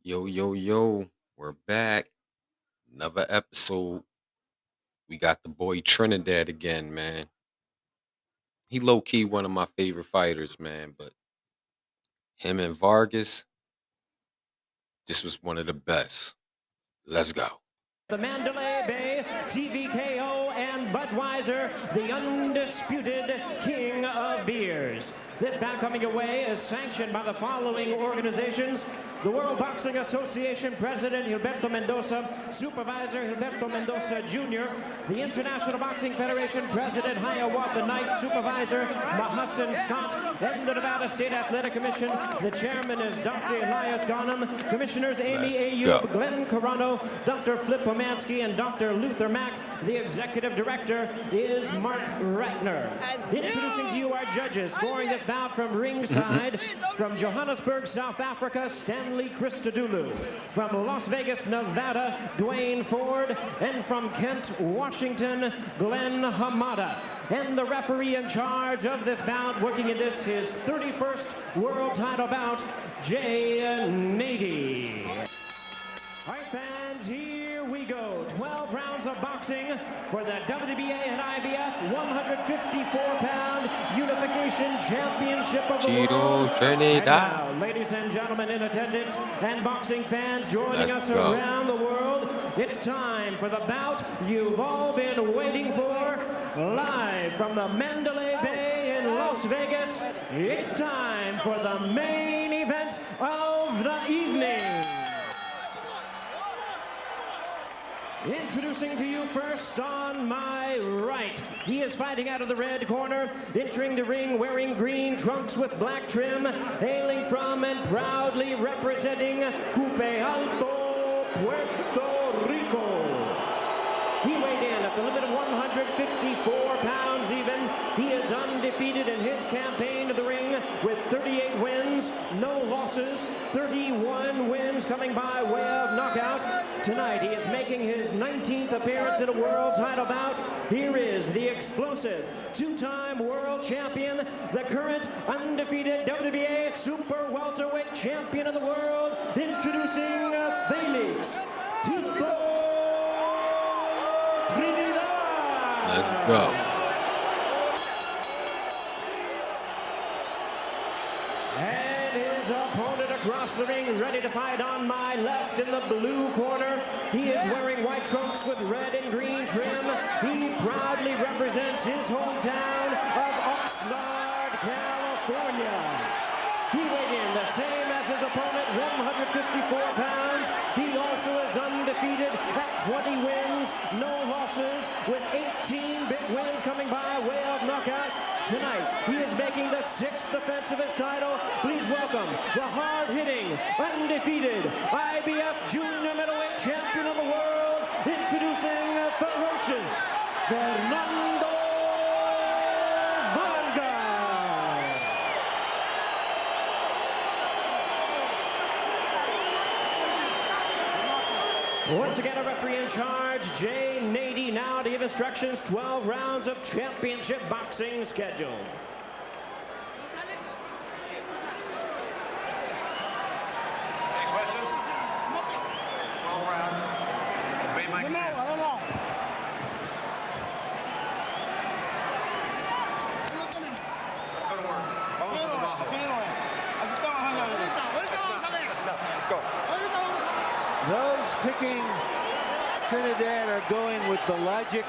Yo, yo, yo, we're back. Another episode. We got the boy Trinidad again, man. He low key one of my favorite fighters, man. But him and Vargas, this was one of the best. Let's go. The Mandalay Bay, TVKO, and Budweiser, the undisputed king of beers. This bout coming away is sanctioned by the following organizations: the World Boxing Association President Gilberto Mendoza, Supervisor Gilberto Mendoza Jr., the International Boxing Federation President Hiawatha Knight, Supervisor Mahassan Scott, and the Nevada State Athletic Commission. The chairman is Dr. Elias Ghanem, Commissioners Amy Let's Ayub, go. Glenn Carano, Dr. Flip Pomansky, and Dr. Luther Mack. The executive director is Mark Ratner. Introducing to you our judges, scoring this bout from ringside, from Johannesburg, South Africa, Stanley Christodoulou. From Las Vegas, Nevada, Dwayne Ford. And from Kent, Washington, Glenn Hamada. And the referee in charge of this bout, working in this, his 31st world title bout, Jay Nady. All right, fans, here we go. 12 rounds of boxing for the WBA and IBF 154-pound Unification Championship of the Tito World. Trinidad. And now, ladies and gentlemen in attendance and boxing fans joining Let's us go. around the world, it's time for the bout you've all been waiting for. Live from the Mandalay Bay in Las Vegas, it's time for the main event of the evening. Introducing to you first on my right, he is fighting out of the red corner, entering the ring wearing green trunks with black trim, hailing from and proudly representing Coupe Alto, Puerto Rico. He weighed in at the limit of 154 pounds even. He is undefeated in his campaign to the ring with 38 wins, no losses, 31 wins coming by way of knockout. Tonight he is making his 19th appearance in a world title bout. Here is the explosive two-time world champion, the current undefeated WBA super welterweight champion of the world, introducing FELIX, Tito TRINIDAD. Let's go. And his opponent across the ring, ready to fight on my left in the blue corner. He is wearing white trunks with red and green trim. He proudly represents his hometown of Oxnard, California. He weighed in the same as his opponent, 154 pounds. He also is undefeated at 20 wins, no losses, with 18 big wins coming by way of knockout. Tonight, he is making the 6th defense of his title. Please welcome the hard-hitting, undefeated IBF junior middleweight champion of the world, introducing ferocious Fernando Vargas. Once again, a referee in charge, Jay Nady. Now to give instructions, 12 rounds of championship boxing scheduled. Any questions? 12 rounds. Obey my commands. Let's go to work. Vamos a trabajo. That's enough. Let's go. Those picking Trinidad are going with the logic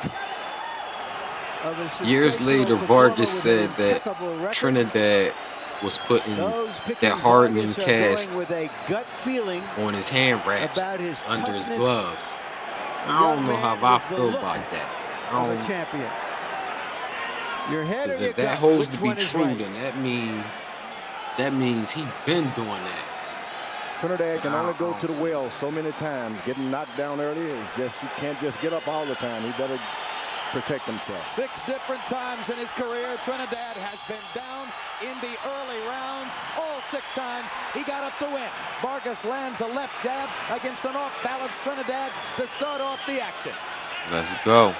of a Years successful later, performer Vargas with said an that impeccable record. Trinidad was putting Those picking that hardening Vargas are cast going with a gut feeling on his hand wraps about his under his toughness. gloves. A I don't young know man how I with the feel look about that. of a champion. Your head or Because your if that gut, holds which to be one is true, right? then that means he been doing that. Trinidad can only go Wow. to the well so many times. Getting knocked down early is just, you can't just get up all the time. He better protect himself. 6 different times in his career, Trinidad has been down in the early rounds. All 6 times he got up to win. Vargas lands a left jab against an off-balance Trinidad to start off the action. Let's go.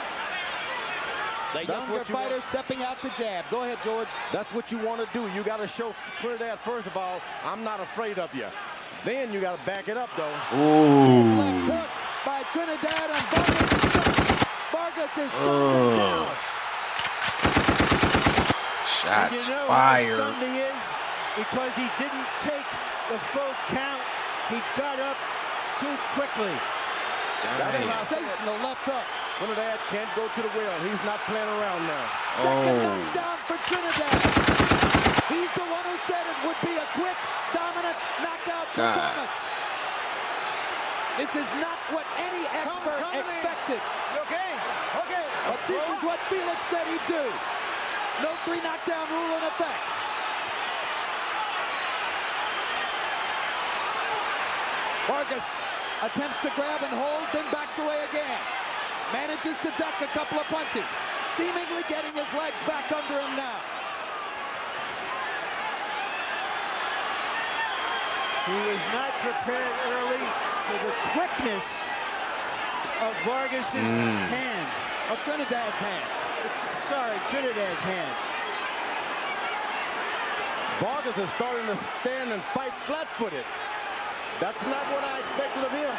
The younger fighter stepping out to jab. Go ahead, George. That's what you want to do. You got to show Trinidad, first of all, I'm not afraid of you. Then you got to back it up, though. Big left Ooh. hook by Trinidad, and Vargas is shut down. Shots And you know fired. how stunned he is? Because he didn't take the full count. He got up too quickly. Damn. Sensational left hook. Trinidad can't go to the well. He's not playing around now. Second Oh. knockdown for Trinidad. He's the one who said it would be a quick, dominant knockout God. performance. This is not what any expert expected. Okay. Okay. But this is what Felix said he'd do. No 3 knockdown rule in effect. Vargas attempts to grab and hold, then backs away again. Manages to duck a couple of punches, seemingly getting his legs back under him now. He was not prepared early for the quickness of Vargas's hands. Of Trinidad's hands. Sorry, Trinidad's hands. Vargas is starting to stand and fight flat-footed. That's not what I expected of him.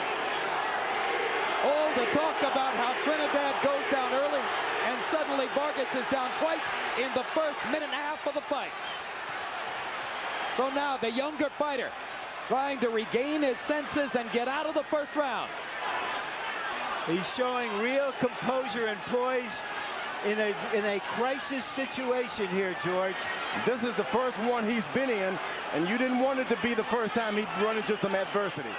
All the talk about how Trinidad goes down early, and suddenly Vargas is down twice in the first minute and a half of the fight. So now the younger fighter trying to regain his senses and get out of the first round. He's showing real composure and poise in a crisis situation here, George. This is the first one he's been in, and you didn't want it to be the first time he'd run into some adversity.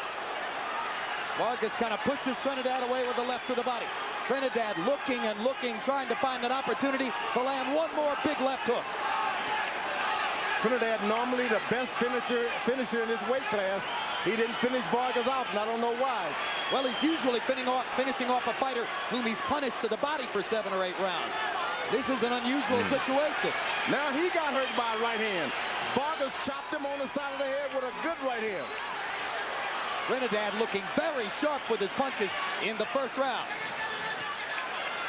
Vargas kind of pushes Trinidad away with the left to the body. Trinidad looking and looking, trying to find an opportunity to land one more big left hook. Trinidad normally the best finisher in his weight class. He didn't finish Vargas off, and I don't know why. Well, he's usually finishing off a fighter whom he's punished to the body for 7 or 8 rounds. This is an unusual situation. Now he got hurt by a right hand. Vargas chopped him on the side of the head with a good right hand. Trinidad looking very sharp with his punches in the first round.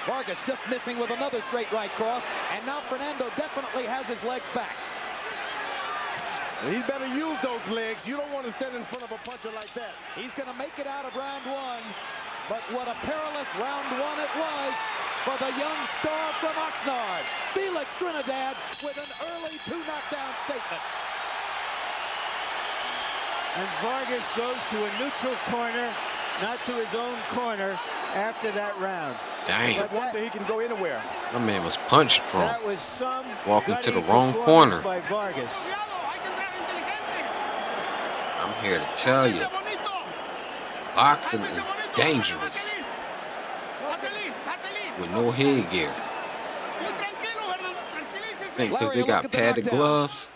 Vargas just missing with another straight right cross, and now Fernando definitely has his legs back. He better use those legs. You don't want to stand in front of a puncher like that. He's going to make it out of round 1, but what a perilous round 1 it was for the young star from Oxnard, Felix Trinidad, with an early 2 knockdown statement. And Vargas goes to a neutral corner, not to his own corner after that round. Dang. But wonder he can go anywhere. My man was punch drunk. That was some Walking to the gutty wrong performance corner. by Vargas. I'm here to tell you, boxing is dangerous with no headgear. Think because they got padded gloves?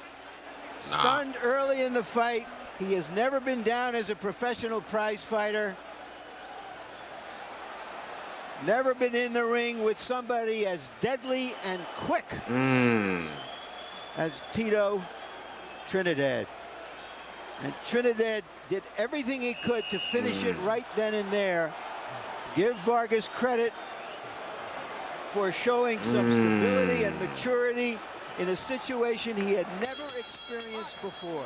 Nah. Stunned early in the fight. He has never been down as a professional prize fighter. Never been in the ring with somebody as deadly and quick as Tito Trinidad. And Trinidad did everything he could to finish it right then and there. Give Vargas credit for showing some stability and maturity in a situation he had never experienced before.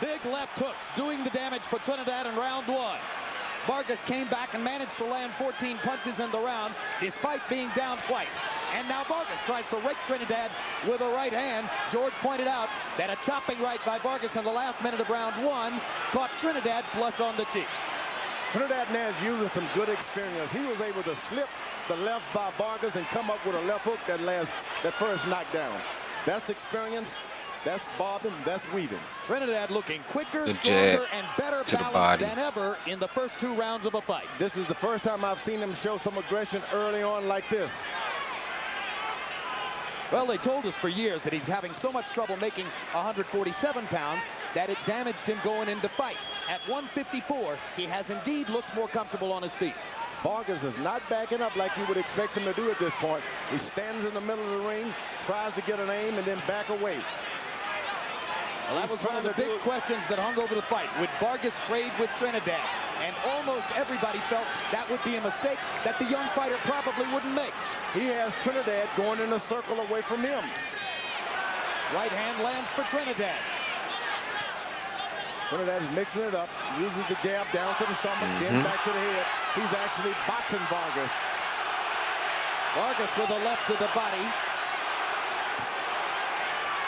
Big left hooks doing the damage for Trinidad in round 1. Vargas came back and managed to land 14 punches in the round despite being down twice. And now Vargas tries to rake Trinidad with a right hand. George pointed out that a chopping right by Vargas in the last minute of round 1 caught Trinidad flush on the cheek. Trinidad now is using some good experience. He was able to slip the left by Vargas and come up with a left hook that first knockdown. That's experience. That's bobbing, that's weaving. Trinidad looking quicker, The jab stronger, and better to the balanced body. than ever in the first 2 rounds of a fight. This is the first time I've seen him show some aggression early on like this. Well, they told us for years that he's having so much trouble making 147 pounds that it damaged him going into fights. At 154, he has indeed looked more comfortable on his feet. Vargas is not backing up like you would expect him to do at this point. He stands in the middle of the ring, tries to get an aim, and then back away. Well, that was one of the big questions that hung over the fight. Would Vargas trade with Trinidad? And almost everybody felt that would be a mistake that the young fighter probably wouldn't make. He has Trinidad going in a circle away from him. Right hand lands for Trinidad. Trinidad is mixing it up, uses the jab down to the stomach, then back to the head. He's actually boxing Vargas. Vargas with a left to the body.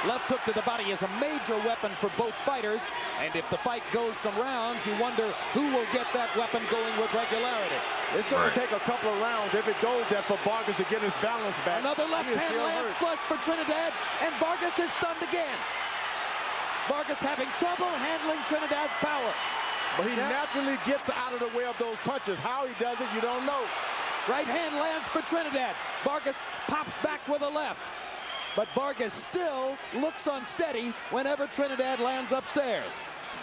Left hook to the body is a major weapon for both fighters. And if the fight goes some rounds, you wonder who will get that weapon going with regularity. It's going to take a couple of rounds if it goes there for Vargas to get his balance back. Another left hand lands flush for Trinidad, and Vargas is stunned again. Vargas having trouble handling Trinidad's power. But he naturally gets out of the way of those punches. How he does it, you don't know. Right hand lands for Trinidad. Vargas pops back with a left. But Vargas still looks unsteady whenever Trinidad lands upstairs.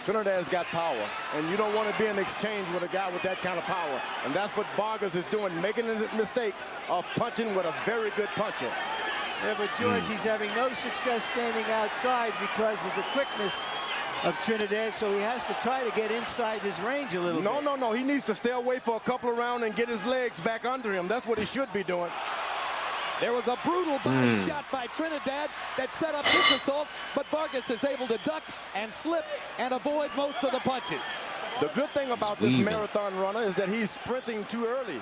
Trinidad's got power, and you don't want to be in exchange with a guy with that kind of power. And that's what Vargas is doing, making the mistake of punching with a very good puncher. Yeah, but George, he's having no success standing outside because of the quickness of Trinidad, so he has to try to get inside his range a little bit. No. He needs to stay away for a couple of rounds and get his legs back under him. That's what he should be doing. There was a brutal body shot by Trinidad that set up this assault, but Vargas is able to duck and slip and avoid most of the punches. The good thing about this marathon runner is that he's sprinting too early.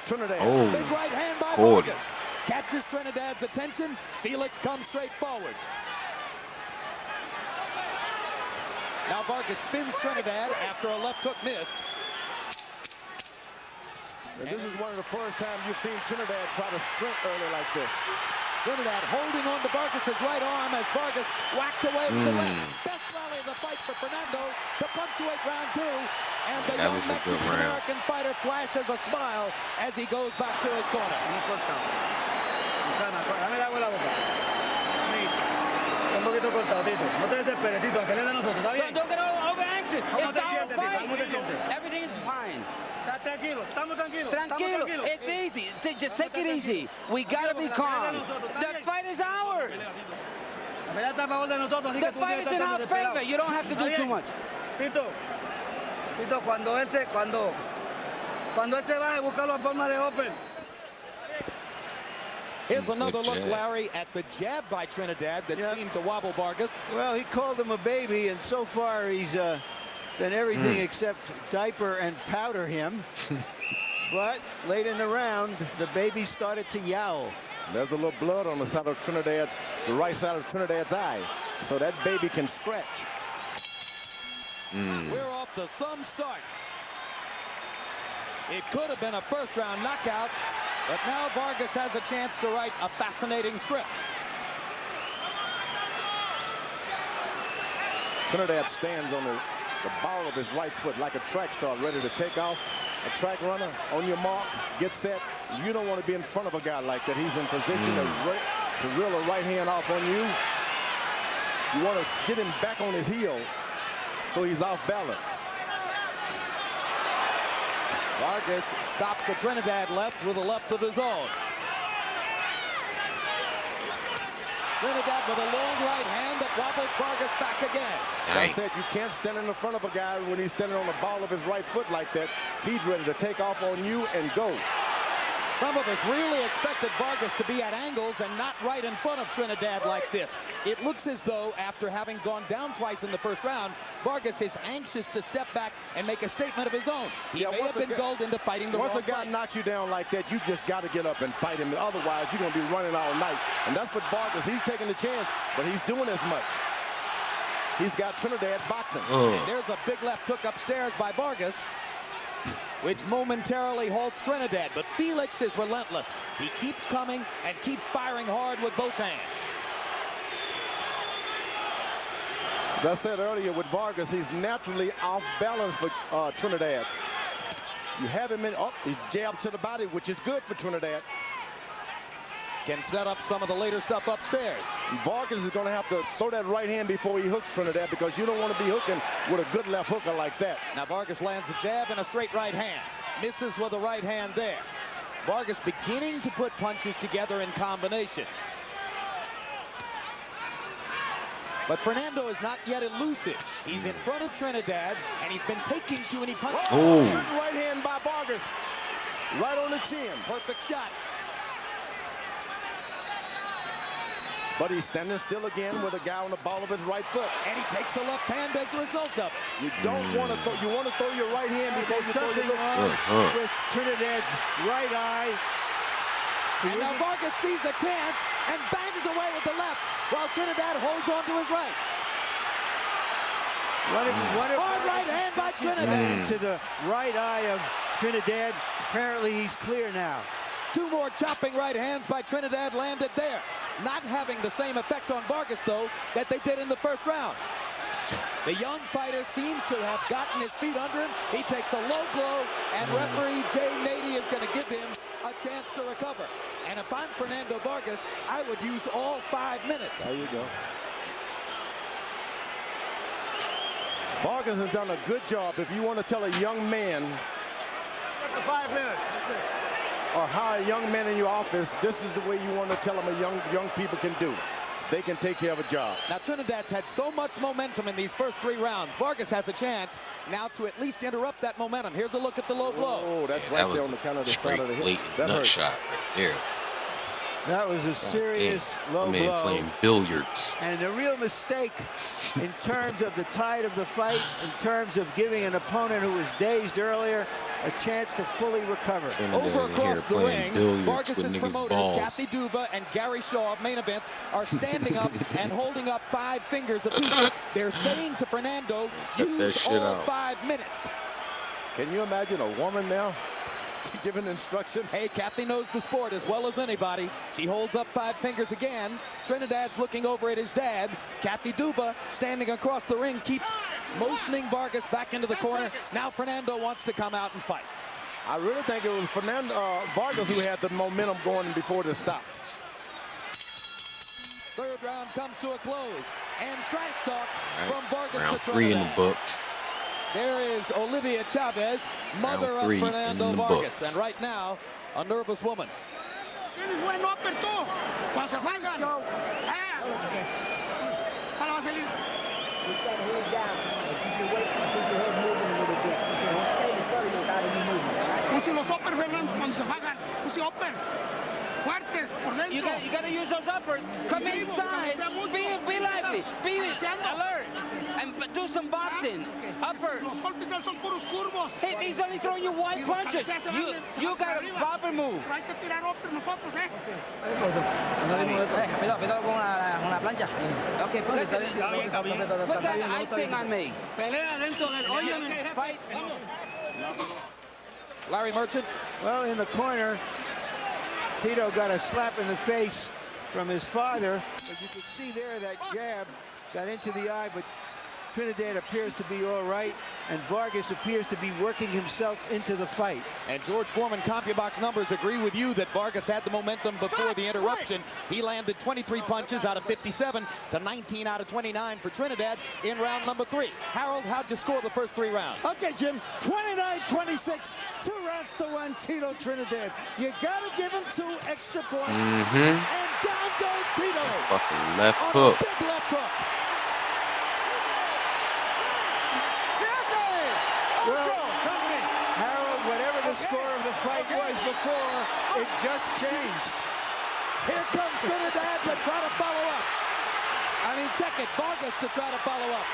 Trinidad. Big right hand by Vargas. Catches Trinidad's attention. Felix comes straight forward. Now Vargas spins Trinidad after a left hook missed. And this is one of the first times you've seen Trinidad try to sprint early like this. Trinidad holding on to Vargas's right arm as Vargas whacked away with the left. Best rally of the fight for Fernando to punctuate round 2. And the young Mexican-American fighter flashes a smile as he goes back to his corner. Un poquito cortado, Tito. No te desesperes, Tito. Que le da a nosotros, ¿está bien? Don't get over anxious. It's our fight. ¿Cómo te sientes? Everything is fine. Tranquilo, estamos tranquilos. Tranquilo. It's easy. Just take it easy. We gotta be calm. The fight is ours. La pelea está a favor de nosotros. The fight is in our favor. You don't have to do too much. Tito, cuando él se va a buscar la forma de open. Here's another look, Larry, at the jab by Trinidad that seemed to wobble Vargas. Well, he called him a baby, and so far he's done everything except diaper and powder him. But late in the round, the baby started to yowl. There's a little blood on the side of the right side of Trinidad's eye, so that baby can scratch. We're off to some start. It could have been a first-round knockout, but now Vargas has a chance to write a fascinating script. Trinidad stands on the ball of his right foot like a track star ready to take off. A track runner, on your mark, get set. You don't want to be in front of a guy like that. He's in position to reel a right hand off on you. You want to get him back on his heel so he's off balance. Vargas stops the Trinidad left with a left of his own. Trinidad with a long right hand that wobbles Vargas back again. Like I said, you can't stand in the front of a guy when he's standing on the ball of his right foot like that. He's ready to take off on you and go. Some of us really expected Vargas to be at angles and not right in front of Trinidad like this. It looks as though, after having gone down twice in the first round, Vargas is anxious to step back and make a statement of his own. He may have been gulled into fighting the wrong fight. Once a guy knocks you down like that, you just got to get up and fight him. Otherwise, you're going to be running all night. And that's what Vargas, he's taking the chance, but he's doing as much. He's got Trinidad boxing. And there's a big left hook upstairs by Vargas, which momentarily halts Trinidad. But Felix is relentless. He keeps coming and keeps firing hard with both hands. As I said earlier, with Vargas, he's naturally off balance for Trinidad. You have him in, he jabs to the body, which is good for Trinidad. Can set up some of the later stuff upstairs. Vargas is going to have to throw that right hand before he hooks Trinidad, because you don't want to be hooking with a good left hooker like that. Now Vargas lands a jab and a straight right hand. Misses with a right hand there. Vargas beginning to put punches together in combination. But Fernando is not yet elusive. He's in front of Trinidad, and he's been taking too many punches. Right hand by Vargas. Right on the chin. Perfect shot. But he's standing still again with a guy on the ball of his right foot. And he takes a left hand as a result of it. You don't want to throw. You want to throw your right hand before you throw your left. With Trinidad's right eye. And now Vargas sees a chance and bangs away with the left, while Trinidad holds on to his right. Hard right hand by Trinidad. To the right eye of Trinidad. Apparently he's clear now. Two more chopping right hands by Trinidad landed there. Not having the same effect on Vargas, though, that they did in the first round. The young fighter seems to have gotten his feet under him. He takes a low blow, and referee Jay Nady is going to give him a chance to recover. And if I'm Fernando Vargas, I would use all 5 minutes. There you go. Vargas has done a good job. If you want to tell a young man, 5 minutes. or hire a young man in your office, this is the way you want to tell them young people can do. They can take care of a job. Now Trinidad's had so much momentum in these first 3 rounds. Vargas has a chance now to at least interrupt that momentum. Here's a look at the low blow. Oh, that's right there on the kind of the side of the hip. That nut hurt. shot right there. That was a serious low Man blow. playing billiards. And a real mistake in terms of the tide of the fight, in terms of giving an opponent who was dazed earlier a chance to fully recover. Over across the ring, billiards Vargas' with niggas' promoters, balls. Kathy Duva and Gary Shaw of Main Events, are standing up and holding up 5 fingers apiece. They're saying to Fernando, use all 5 minutes. Can you imagine a woman now giving instructions? Hey, Kathy knows the sport as well as anybody. She holds up 5 fingers again. Trinidad's looking over at his dad. Kathy Duva, standing across the ring, keeps motioning Vargas back into the corner. Now Fernando wants to come out and fight. I really think it was Vargas who had the momentum going before the stop. 3rd round comes to a close. And trash talk from Vargas Round to 3 in Trinidad. the books. There is Olivia Chavez, mother of Fernando Vargas, and right now, a nervous woman. Tienes buen upper tú. Cuando se juegan. ¿Cuál va a salir? Use los uppers, Fernando, cuando se juegan. Use upper. Fuertes por dentro. You gotta use those uppers. Come inside. Be lively. Be alert. And do some boxing. Uppers. Los golpes de él son puros curvos. He's only throwing you 1 punches. You got a proper move. Hay que tirar upper nosotros, Cuidado con la plancha. Okay, put that icing on me. Pelea dentro del hoyo. Fight. Larry Merchant. Well, in the corner, Tito got a slap in the face from his father, but you could see there that jab got into the eye, but Trinidad appears to be all right, and Vargas appears to be working himself into the fight. And George Foreman CompuBox numbers agree with you that Vargas had the momentum before the interruption. He landed 23 punches out of 57 to 19 out of 29 for Trinidad in round number 3. Harold, how'd you score the first 3 rounds? Okay, Jim, 29-26, 2 rounds to 1, Tito Trinidad. You gotta give him 2 extra points. And down goes Tito. Fucking left on hook. a big left hook. Well, Harold, whatever the score of the fight was before, it just changed. Here comes Trinidad to try to follow up. Check it, Vargas to try to follow up.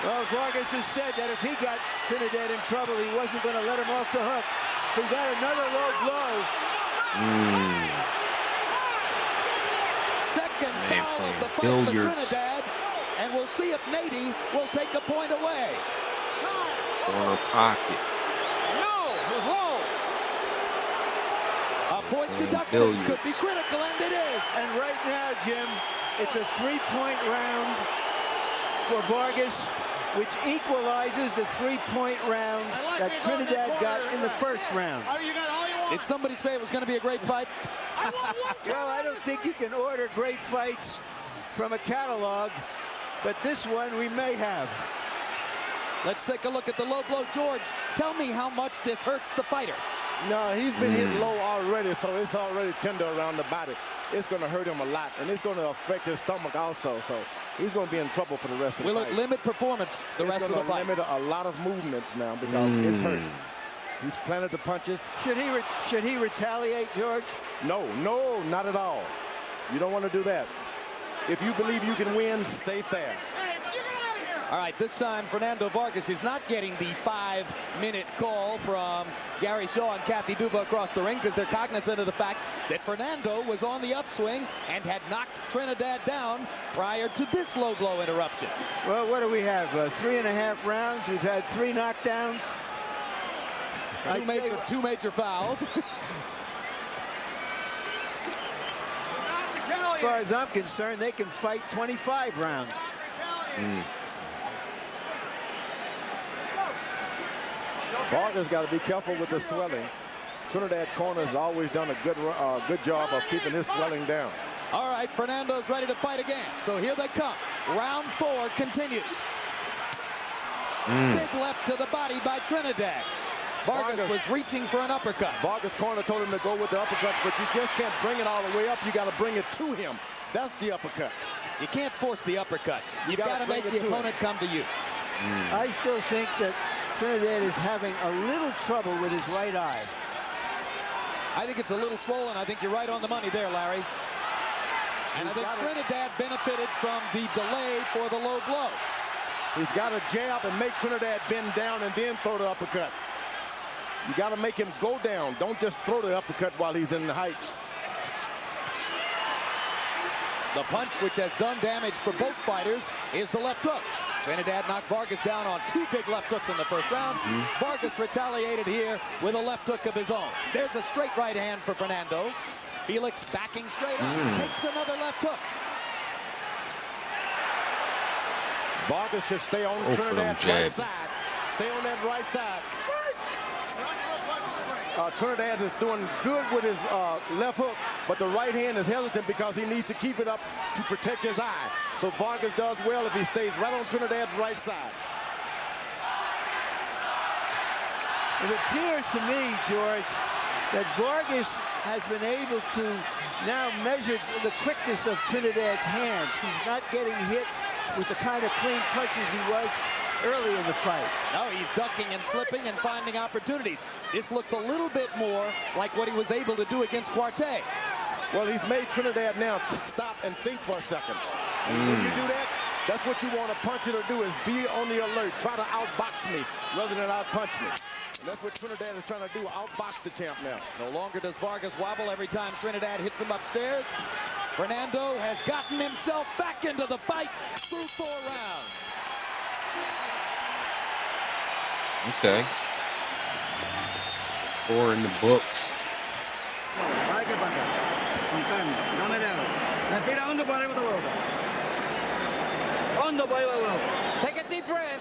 Well, Vargas has said that if he got Trinidad in trouble, he wasn't going to let him off the hook. He got another low blow. Second Man foul of playing the fight billiards. for Trinidad, and we'll see if Nady will take a point away. Corner pocket. No, it was low. A point Playing deduction billiards. could be critical, and it is. And right now, Jim, it's a 3-point round for Vargas, which equalizes the 3-point round that Trinidad got in the first round. You got all you want. Did somebody say it was going to be a great fight? Well, I don't think you can order great fights from a catalog, but this one we may have. Let's take a look at the low blow. George, tell me how much this hurts the fighter. No, he's been hit low already, so it's already tender around the body. It's going to hurt him a lot, and it's going to affect his stomach also, so he's going to be in trouble for the rest of the Will fight. it limit performance the rest of the It's fight? going to limit a lot of movements now because it's hurt. He's planted the punches. Should he retaliate, George? No, not at all. You don't want to do that. If you believe you can win, stay fair. All right, this time Fernando Vargas is not getting the 5-minute call from Gary Shaw and Kathy Duba across the ring because they're cognizant of the fact that Fernando was on the upswing and had knocked Trinidad down prior to this low blow interruption. Well, what do we have? 3.5 rounds. We've had 3 knockdowns. Two major fouls. As far as I'm concerned, they can fight 25 rounds. Vargas got to be careful with the swelling. Trinidad corner has always done a good job of keeping his swelling down. All right, Fernando's ready to fight again. So here they come. Round 4 continues. Big left to the body by Trinidad. Vargas was reaching for an uppercut. Vargas' corner told him to go with the uppercut, but you just can't bring it all the way up. You got to bring it to him. That's the uppercut. You can't force the uppercut. You've got to make the opponent come to you. I still think that Trinidad is having a little trouble with his right eye. I think it's a little swollen. I think you're right on the money there, Larry. And I think Trinidad benefited from the delay for the low blow. He's got to jab and make Trinidad bend down and then throw the uppercut. You got to make him go down. Don't just throw the uppercut while he's in the heights. The punch which has done damage for both fighters is the left hook. Trinidad knocked Vargas down on 2 big left hooks in the first round. Vargas retaliated here with a left hook of his own. There's a straight right hand for Fernando. Felix backing straight up, takes another left hook. Vargas should stay on Trinidad's right side. Stay on that right side. Trinidad is doing good with his left hook, but the right hand is hesitant because he needs to keep it up to protect his eye. So Vargas does well if he stays right on Trinidad's right side. It appears to me, George, that Vargas has been able to now measure the quickness of Trinidad's hands. He's not getting hit with the kind of clean punches he was early in the fight. No, he's ducking and slipping and finding opportunities. This looks a little bit more like what he was able to do against Quartet. Well, he's made Trinidad now stop and think for a second. And when you do that, that's what you want a puncher to do, is be on the alert. Try to outbox me rather than outpunch me. And that's what Trinidad is trying to do, outbox the champ now. No longer does Vargas wobble every time Trinidad hits him upstairs. Fernando has gotten himself back into the fight through 4 rounds. Okay. 4 in the books. Take a deep breath.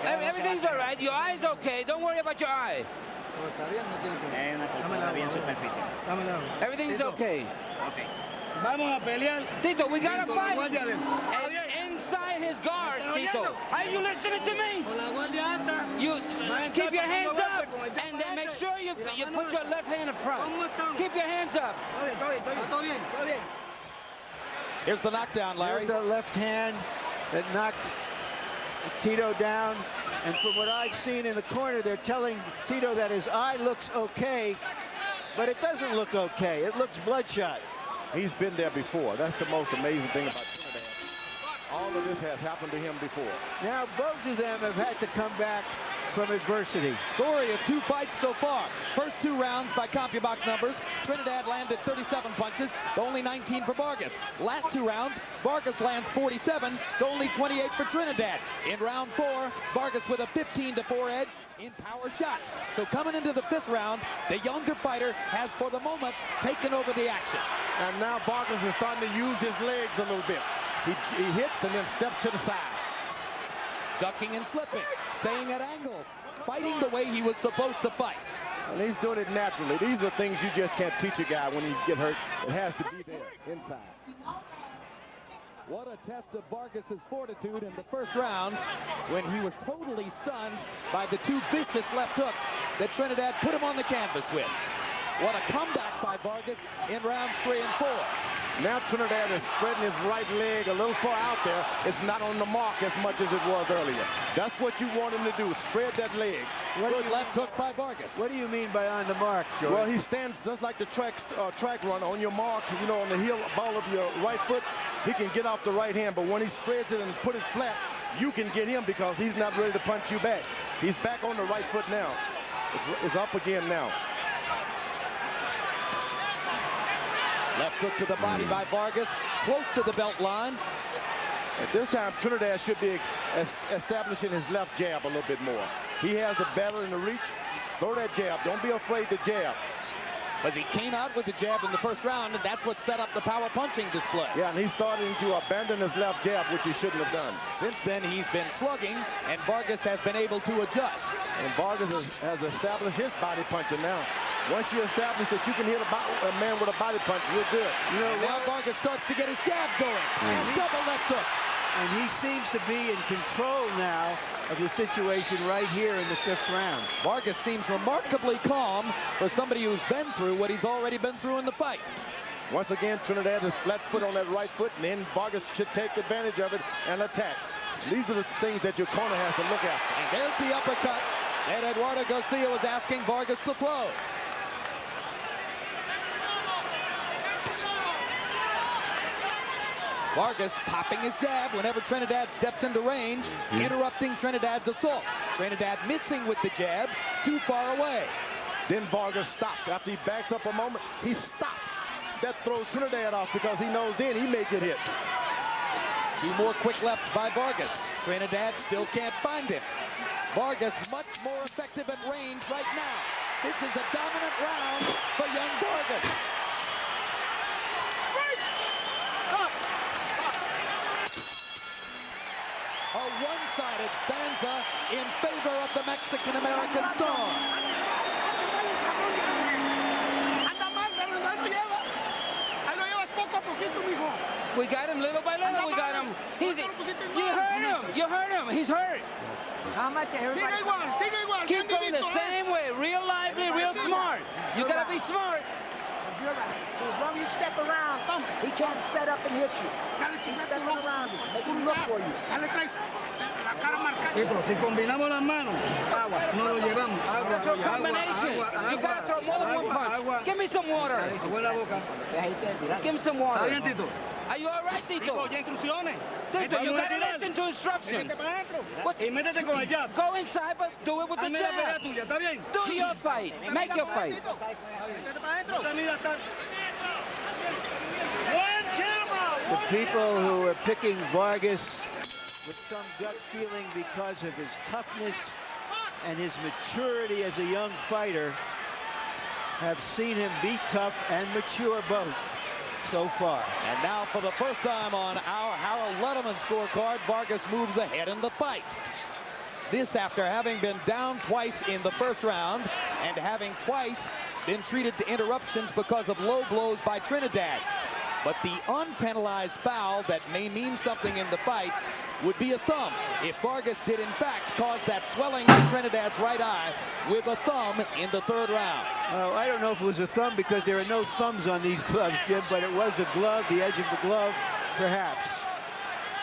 Everything's all right. Your eye's okay. Don't worry about your eye. Everything's okay. Tito, we got to fight inside his guard, Tito. Are you listening to me? You keep your hands up and then make sure you put your left hand in front. Keep your hands up. Here's the knockdown, Larry. Here's the left hand that knocked Tito down. And from what I've seen in the corner, they're telling Tito that his eye looks okay, but it doesn't look okay. It looks bloodshot. He's been there before. That's the most amazing thing about Trinidad. All of this has happened to him before. Now both of them have had to come back from adversity. Story of 2 fights so far. First 2 rounds by CompuBox numbers. Trinidad landed 37 punches, to only 19 for Vargas. Last 2 rounds, Vargas lands 47, to only 28 for Trinidad. In round 4, Vargas with a 15-4 edge in power shots. So coming into the 5th round, the younger fighter has, for the moment, taken over the action. And now Vargas is starting to use his legs a little bit. He hits and then steps to the side. Ducking and slipping, staying at angles, fighting the way he was supposed to fight. And he's doing it naturally. These are things you just can't teach a guy when he get hurt. It has to be there, inside. What a test of Vargas's fortitude in the first round when he was totally stunned by the 2 vicious left hooks that Trinidad put him on the canvas with. What a comeback by Vargas in rounds 3 and 4. Now Trinidad is spreading his right leg a little far out there. It's not on the mark as much as it was earlier. That's what you want him to do, spread that leg. Good left hook by Vargas. What do you mean by on the mark, George? Well, he stands just like the track run on your mark, you know, on the heel ball of your right foot. He can get off the right hand, but when he spreads it and put it flat, you can get him because he's not ready to punch you back. He's back on the right foot now. It's up again now. Left hook to the body by Vargas, close to the belt line. At this time, Trinidad should be establishing his left jab a little bit more. He has the battle in the reach. Throw that jab. Don't be afraid to jab. Because he came out with the jab in the first round, and that's what set up the power punching display. Yeah, and he's starting to abandon his left jab, which he shouldn't have done. Since then, he's been slugging, and Vargas has been able to adjust. And Vargas has established his body punching now. Once you establish that you can hit a man with a body punch, you're good. You know, now Vargas starts to get his jab going. Double left hook. And he seems to be in control now of the situation right here in the 5th round. Vargas seems remarkably calm for somebody who's been through what he's already been through in the fight. Once again, Trinidad is flat foot on that right foot, and then Vargas should take advantage of it and attack. These are the things that your corner has to look after. And there's the uppercut that Eduardo Garcia was asking Vargas to throw. Vargas popping his jab whenever Trinidad steps into range, interrupting Trinidad's assault. Trinidad missing with the jab, too far away. Then Vargas stops. After he backs up a moment, he stops. That throws Trinidad off because he knows then he may get hit. 2 more quick lefts by Vargas. Trinidad still can't find him. Vargas much more effective at range right now. This is a dominant round for young Vargas. A one-sided stanza in favor of the Mexican-American star. We got him little by little. We got him. You heard him. You heard him. He's hurt. How much everybody? Keep going the same way. Real lively, real smart. You gotta be smart. So as long as you step around, he can't set up and hit you. Keep stepping around him. Make him look for you. Si combinamos las manos, agua, no lo llevamos. Agua, Combination. You gotta throw more than one punch. Give me some water. agua en la boca. Give me some ¿Está water. bien, Tito? Are you all right, Tito? Oye, instrucciones. Tito, you gotta listen to instructions. Métete para adentro. What? Y métete con el jab. Go inside, but do it with the Hazme la pelea jab. tuya, ¿está bien? Do your fight. Make your fight. Métete para adentro. Esta mira está. The people who are picking Vargas with some gut feeling because of his toughness and his maturity as a young fighter have seen him be tough and mature both so far. And now for the first time on our Harold Letterman scorecard, Vargas moves ahead in the fight. This after having been down twice in the first round and having twice been treated to interruptions because of low blows by Trinidad. But the unpenalized foul that may mean something in the fight would be a thumb if Vargas did in fact cause that swelling in Trinidad's right eye with a thumb in the 3rd round. I don't know if it was a thumb because there are no thumbs on these gloves, Jim, but it was a glove, the edge of the glove, perhaps.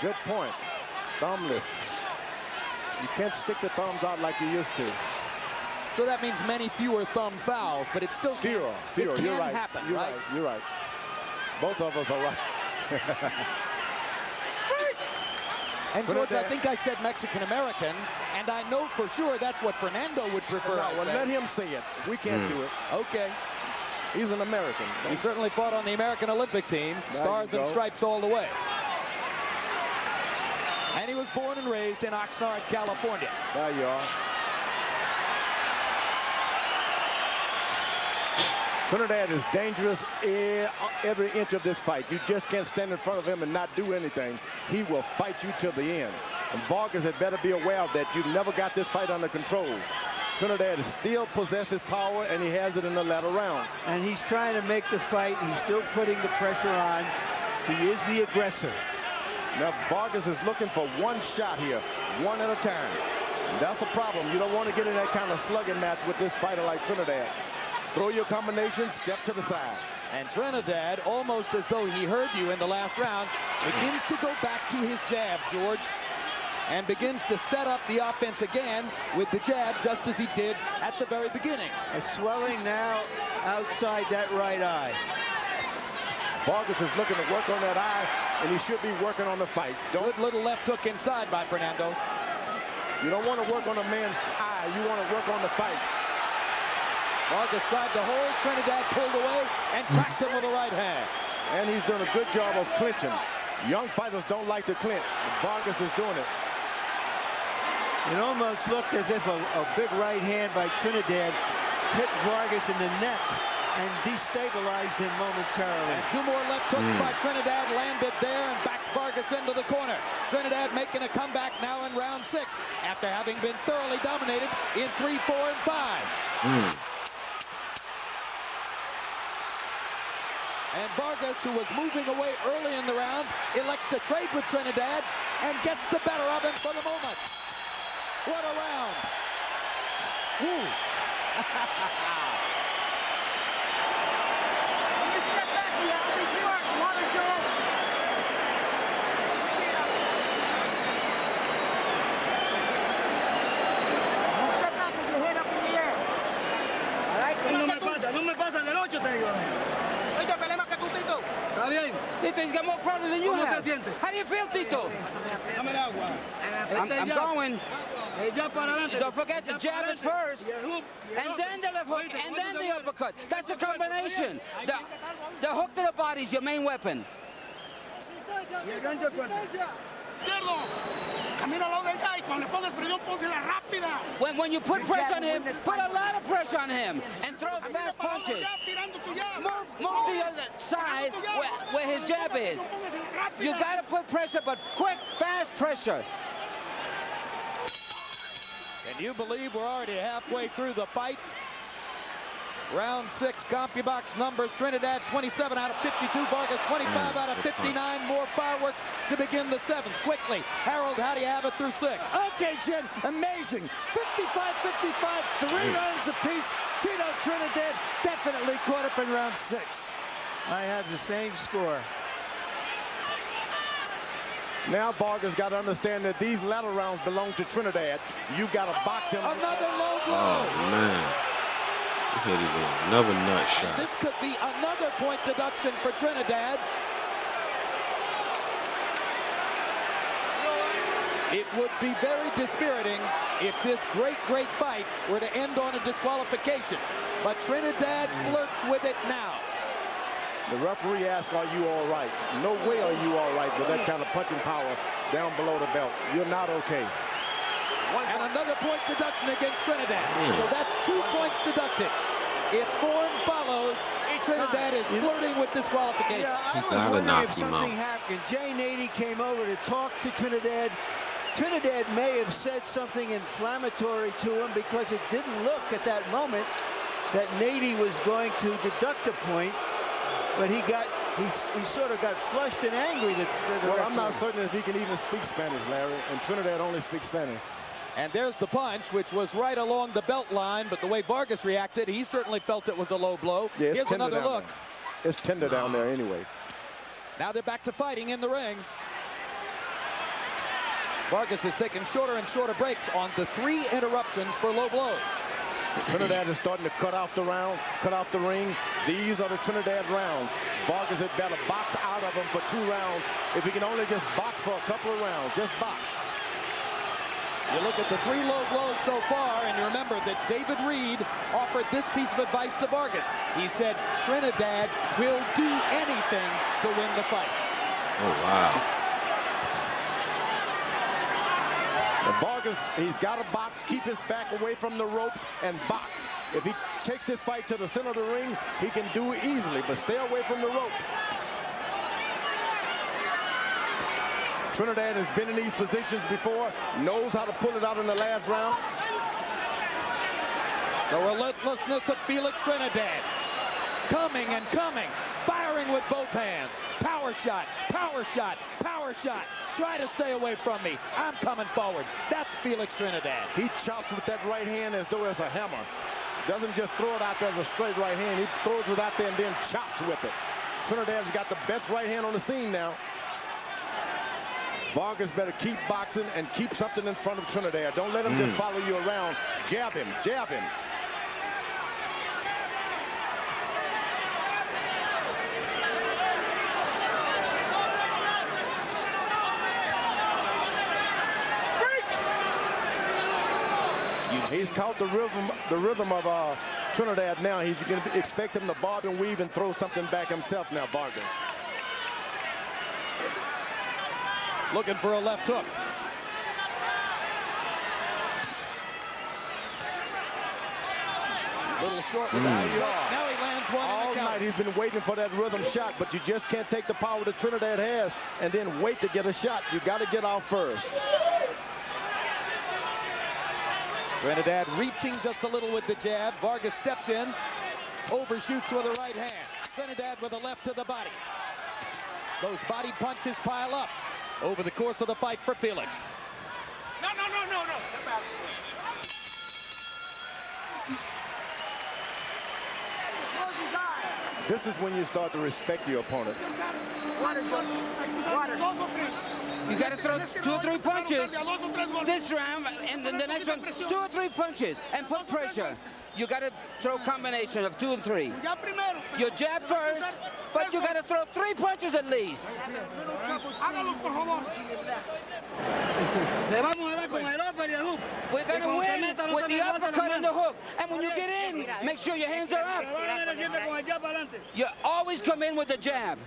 Good point. Thumbless. You can't stick the thumbs out like you used to. So that means many fewer thumb fouls, but it still Fewer. You're right. Happen, You're right? You're right. Both of us are right. And George, I think I said Mexican-American, and I know for sure that's what Fernando would prefer. No, well, let him say it. We can't do it. Okay. He's an American. He certainly fought on the American Olympic team. There Stars you and go. stripes all the way. And he was born and raised in Oxnard, California. There you are. Trinidad is dangerous every inch of this fight. You just can't stand in front of him and not do anything. He will fight you till the end. And Vargas had better be aware of that. You've never got this fight under control. Trinidad still possesses power, and he has it in the latter round. And he's trying to make the fight. He's still putting the pressure on. He is the aggressor. Now, Vargas is looking for one shot here, one at a time. And that's the problem. You don't want to get in that kind of slugging match with this fighter like Trinidad. Throw your combination, step to the side. And Trinidad, almost as though he heard you in the last round, begins to go back to his jab, George, and begins to set up the offense again with the jab, just as he did at the very beginning. A swelling now outside that right eye. Vargas is looking to work on that eye, and he should be working on the fight. Good little left hook inside by Fernando. You don't want to work on a man's eye. You want to work on the fight. Vargas tried to hold. Trinidad pulled away and cracked him with the right hand. And he's done a good job of clinching. Young fighters don't like to clinch. Vargas is doing it. It almost looked as if a big right hand by Trinidad hit Vargas in the neck and destabilized him momentarily. And two more left hooks by Trinidad landed there and backed Vargas into the corner. Trinidad making a comeback now in round 6 after having been thoroughly dominated in 3, 4, and 5. And Vargas, who was moving away early in the round, elects to trade with Trinidad and gets the better of him for the moment. What a round. Woo. No me pasa del 8, te digo. Oye, pelea más que tú, Tito. Está bien. Tito, he's got more problems than you ¿Cómo have. te sientes? How do you feel, Tito? Dame el agua. I'm going. Jab para adelante. Don't forget, the jab is first, Y el hook, y el and otro. then the left hook, Oíste, and ¿cuánto then se the mueve? uppercut. That's a combination. Ahí The hook to the body is your main weapon. Y el gancho fuerte. Izquierdo. Camina al lado de allá y cuando le pongas presión, pónsela rápida. When you put pressure on him, put a lot of pressure on him, and throw fast punches. Tirando tu jab. Move to your side where his jab is. You got to put pressure, but quick, fast pressure. Can you believe we're already halfway through the fight? Round 6, CompuBox numbers: Trinidad 27 out of 52, Vargas 25 out of 59. More fireworks to begin the 7th. Quickly, Harold, how do you have it through 6? Okay, Jim, amazing. 55-55, 3 rounds apiece. Tito Trinidad definitely caught up in round 6. I have the same score. Now Vargas got to understand that these latter rounds belong to Trinidad. You got to box him. Another low blow. Oh, man. He hit him with another nut shot. This could be another point deduction for Trinidad. It would be very dispiriting if this great fight were to end on a disqualification. But Trinidad flirts with it now. The referee asked, are you all right? No way are you all right with that kind of punching power down below the belt. You're not okay. And another point deduction against Trinidad. So that's 2 points deducted. If form follows, Trinidad is flirting with disqualification. Yeah, I was gotta wondering knock if him something out. happened. Jay Nady came over to talk to Trinidad. Trinidad may have said something inflammatory to him because it didn't look at that moment that Nady was going to deduct a point. But he sort of got flushed and angry. Well, I'm not certain if he can even speak Spanish, Larry, and Trinidad only speaks Spanish. And there's the punch, which was right along the belt line, but the way Vargas reacted, he certainly felt it was a low blow. Yeah, Here's another look. There. It's tender down there anyway. Now they're back to fighting in the ring. Vargas has taken shorter and shorter breaks on the 3 interruptions for low blows. Trinidad is starting to cut off the round, cut off the ring. These are the Trinidad rounds. Vargas had better box out of them for 2 rounds. If he can only just box for a couple of rounds, just box. You look at the 3 low blows so far, and you remember that David Reed offered this piece of advice to Vargas. He said, Trinidad will do anything to win the fight. Oh, wow. And Vargas, he's got to box, keep his back away from the ropes, and box. If he takes this fight to the center of the ring, he can do it easily, but stay away from the rope. Trinidad has been in these positions before, knows how to pull it out in the last round. The relentlessness of Felix Trinidad. Coming and coming, firing with both hands. Power shot, power shot, power shot. Try to stay away from me. I'm coming forward. That's Felix Trinidad. He chops with that right hand as though it's a hammer. Doesn't just throw it out there as a straight right hand. He throws it out there and then chops with it. Trinidad's got the best right hand on the scene now. Vargas better keep boxing and keep something in front of Trinidad. Don't let him just follow you around. Jab him, jab him. He's caught the rhythm of Trinidad now. He's going to expect him to bob and weave and throw something back himself now, Vargas. Looking for a left hook. Little short with now he lands one. All night he's been waiting for that rhythm shot, but you just can't take the power that Trinidad has and then wait to get a shot. You got to get out first. Trinidad reaching just a little with the jab. Vargas steps in, overshoots with a right hand. Trinidad with a left to the body. Those body punches pile up over the course of the fight for Felix. No. Step out. Close his eyes. This is when you start to respect your opponent. Water, Johnny. Water. You got to throw 2 or 3 punches this round, and then the next one, 2 or 3 punches, and put pressure. You got to throw a combination of 2 and 3. You jab first, but you got to throw 3 punches at least. We're going to win with the uppercut and the hook. And when you get in, make sure your hands are up. You always come in with the jab.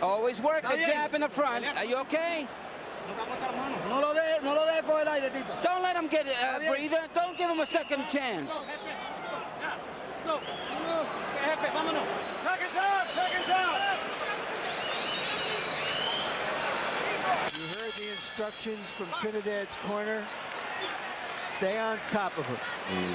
Always work the jab in the front. Are you okay? Don't let him get a breather. Don't give him a second chance. Seconds out. You heard the instructions from Trinidad's corner. Stay on top of him.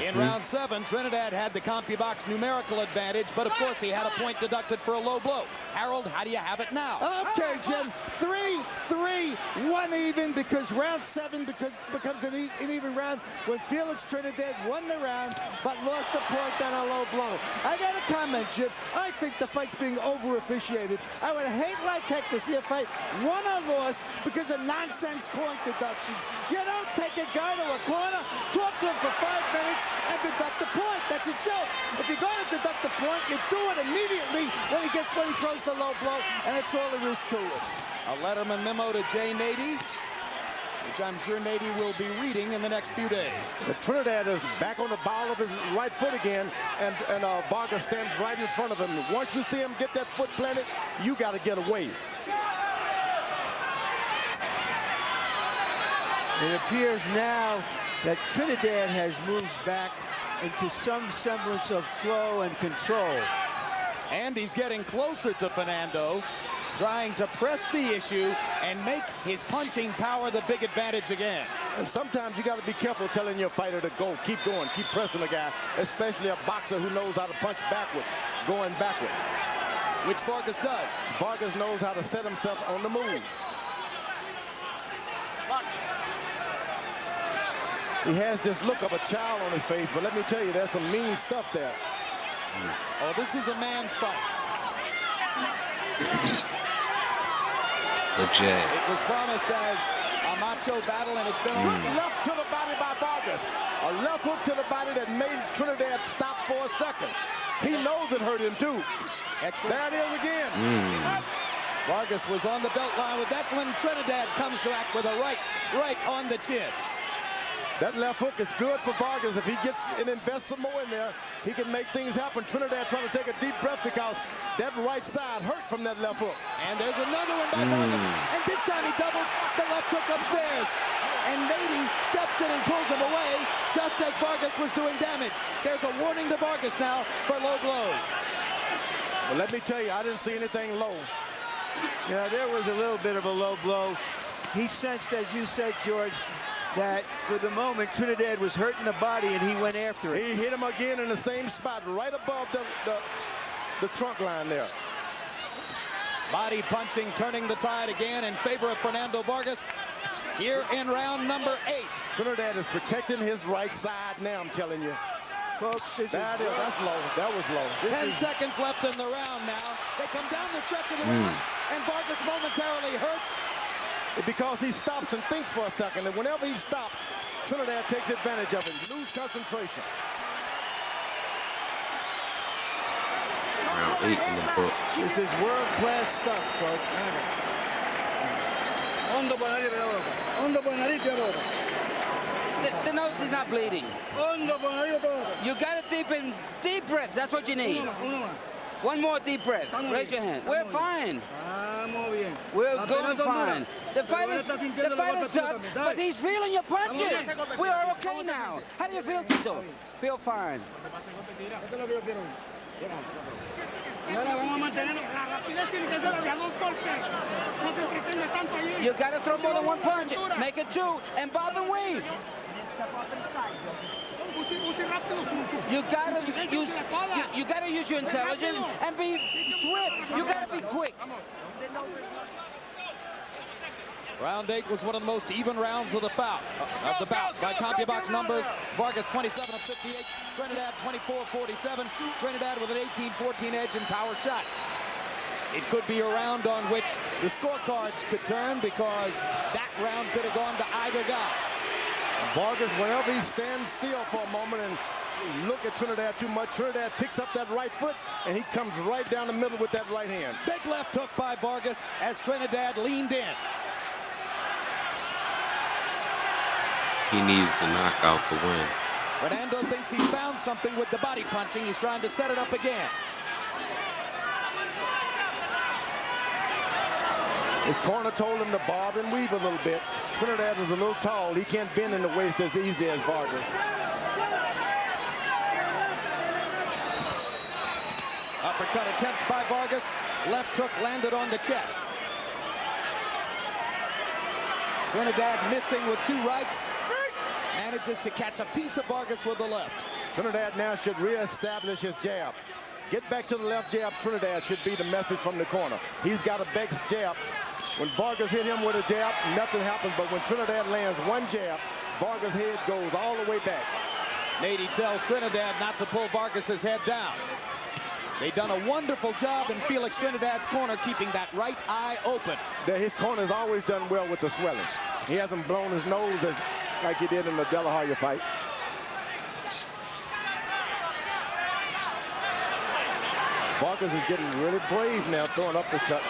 In round 7, Trinidad had the CompuBox numerical advantage, but of course he had a point deducted for a low blow. Harold, how do you have it now? Okay, Jim. 3-3, 1 even, because round 7 becomes an even round when Felix Trinidad won the round but lost the point on a low blow. I got a comment, Jim. I think the fight's being over-officiated. I would hate like heck to see a fight won or lost because of nonsense point deductions. You don't take a guy to a corner, talk to him for 5 minutes, and deduct the point. That's a joke. If you're going to deduct the point, you do it immediately when he throws the low blow, and that's all there is to it. A Letterman memo to Jay Nady, which I'm sure Nady will be reading in the next few days. But Trinidad is back on the ball of his right foot again, and Vargas stands right in front of him. Once you see him get that foot planted, you got to get away. It appears now that Trinidad has moved back into some semblance of flow and control. And he's getting closer to Fernando, trying to press the issue and make his punching power the big advantage again. And sometimes you got to be careful telling your fighter to go, keep going, keep pressing the guy, especially a boxer who knows how to punch backward, going backwards. Which Vargas does. Vargas knows how to set himself on the move. He has this look of a child on his face, but let me tell you, there's some mean stuff there. Oh, this is a man's fight. Good jab. It was promised as a macho battle, and it's been a left to the body by Vargas. A left hook to the body that made Trinidad stop for a second. He knows it hurt him, too. Excellent. There it is again. Vargas was on the belt line with that when Trinidad comes back with a right on the chin. That left hook is good for Vargas. If he gets and invests some more in there, he can make things happen. Trinidad trying to take a deep breath because that right side hurt from that left hook. And there's another one by Vargas. And this time he doubles the left hook upstairs. And Nady steps in and pulls him away just as Vargas was doing damage. There's a warning to Vargas now for low blows. Well, let me tell you, I didn't see anything low. Yeah, there was a little bit of a low blow. He sensed, as you said, George, that for the moment Trinidad was hurting the body and he went after it. He hit him again in the same spot, right above the trunk line there. Body punching, turning the tide again in favor of Fernando Vargas. here in round number 8. Trinidad is protecting his right side now, I'm telling you. Folks, that's low. That was low. 10 seconds left in the round now. They come down the stretch of the round, and Vargas momentarily hurt. Because he stops and thinks for a second, and whenever he stops, Trinidad takes advantage of it. Lose concentration. Round 8 in the books. This is world-class stuff, folks. The nose is not bleeding. You got a deep breath. That's what you need. One more deep breath. Raise your hand. We're fine. We're going fine. The fighter sucked, but he's feeling your punches. We are okay now. How do you feel, Tito? Feel fine. You got to throw more than one punch. Make it 2 and bob and weave. You gotta use your intelligence and be swift. You gotta be quick. Round 8 was one of the most even rounds of the bout. By CompuBox numbers, Vargas 27 of 58, Trinidad 24-47. Trinidad with an 18-14 edge in power shots. It could be a round on which the scorecards could turn because that round could have gone to either guy. Vargas, whenever he stands still for a moment and look at Trinidad too much, Trinidad picks up that right foot and he comes right down the middle with that right hand. Big left hook by Vargas as Trinidad leaned in. He needs to knock out the win. Fernando thinks he's found something with the body punching. He's trying to set it up again. His corner told him to bob and weave a little bit. Trinidad is a little tall. He can't bend in the waist as easy as Vargas. Uppercut attempt by Vargas. Left hook landed on the chest. Trinidad missing with 2 rights. Manages to catch a piece of Vargas with the left. Trinidad now should reestablish his jab. Get back to the left jab, Trinidad should be the message from the corner. He's got a big jab. When Vargas hit him with a jab, nothing happens. But when Trinidad lands one jab, Vargas' head goes all the way back. Nady tells Trinidad not to pull Vargas' head down. They've done a wonderful job in Felix Trinidad's corner, keeping that right eye open. His corner's always done well with the swelling. He hasn't blown his nose like he did in the De La Hoya fight. Vargas is getting really brave now, throwing uppercuts.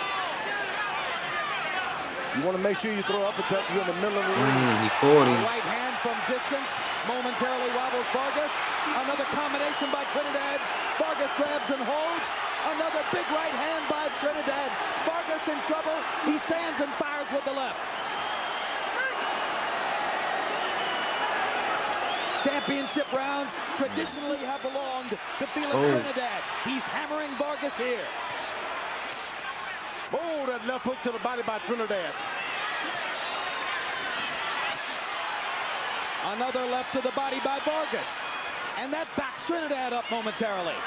You want to make sure you throw uppercut. You're in the middle of the ring. He caught him. Right hand from distance momentarily wobbles Vargas. Another combination by Trinidad. Vargas grabs and holds. Another big right hand by Trinidad. Vargas in trouble. He stands and fires with the left. Championship rounds traditionally have belonged to Felix Trinidad. He's hammering Vargas here. Oh, that left hook to the body by Trinidad. Another left to the body by Vargas. And that backs Trinidad up momentarily.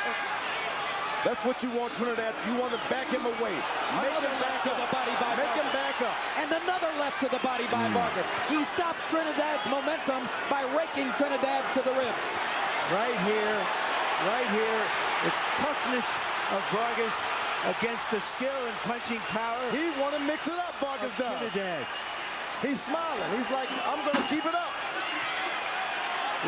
That's what you want, Trinidad. You want to back him away. Make him back up. Make him back up. And another left to the body by Vargas. He stops Trinidad's momentum by raking Trinidad to the ribs. Right here, it's toughness of Vargas against the skill and punching power. He want to mix it up, Vargas does. Trinidad. He's smiling. He's like, I'm going to keep it up.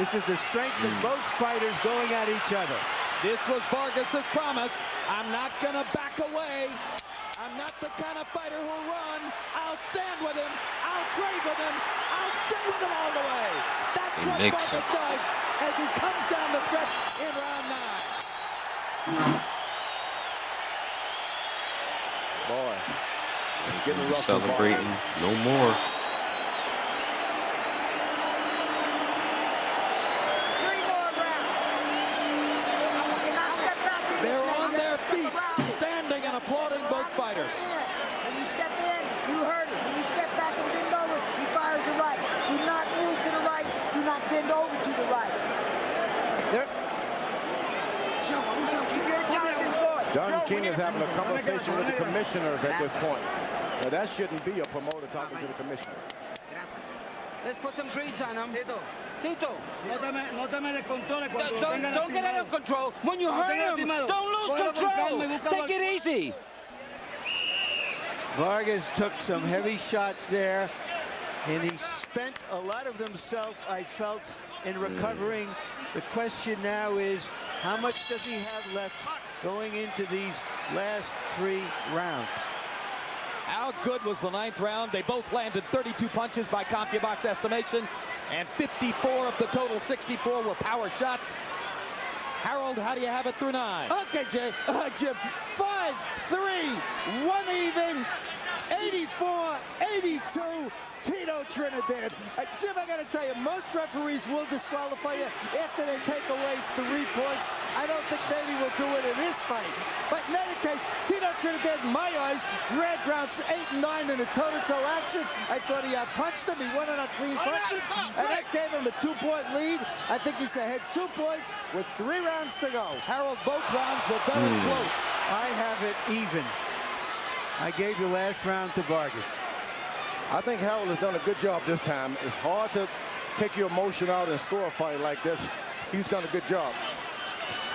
This is the strength of both fighters going at each other. This was Vargas' promise. I'm not going to back away. I'm not the kind of fighter who'll run. I'll stand with him. I'll trade with him. I'll stay with him all the way. That's what Vargas does as he comes down the stretch in round 9. Boy, it's getting rough. Celebrating no more. They're on their feet, standing and applauding both fighters. When you step in, you heard it. When you step back and bend over, he fires the right. Do not move to the right. Do not bend over to the right. Don King is having a conversation with the commissioners at this point. Now, that shouldn't be a promoter talking to the commissioner. Let's put some grease on him. Tito. No te me descontroles cuando lo tengas Don't get out of control. When you hurt him, don't lose control. Take it easy. Vargas took some heavy shots there, and he spent a lot of himself, I felt, in recovering. The question now is, how much does he have left going into these last 3 rounds? How good was the 9th round? They both landed 32 punches by CompuBox estimation, and 54 of the total 64 were power shots. Harold, how do you have it through 9? Okay, Jim. 5-3, 1 even, 84-82. Tito Trinidad. Jim, I got to tell you, most referees will disqualify you after they take away 3 points. I don't think Nady will do it in this fight. But in any case, Tito Trinidad, in my eyes, grabbed rounds 8 and 9 in a toe-to-toe action. I thought he had punched him. He won on 3 punches, and that gave him a 2-point lead. I think he's ahead 2 points with 3 rounds to go. Harold, both rounds were very close. I have it even. I gave the last round to Vargas. I think Harold has done a good job this time. It's hard to take your emotion out and score a fight like this. He's done a good job.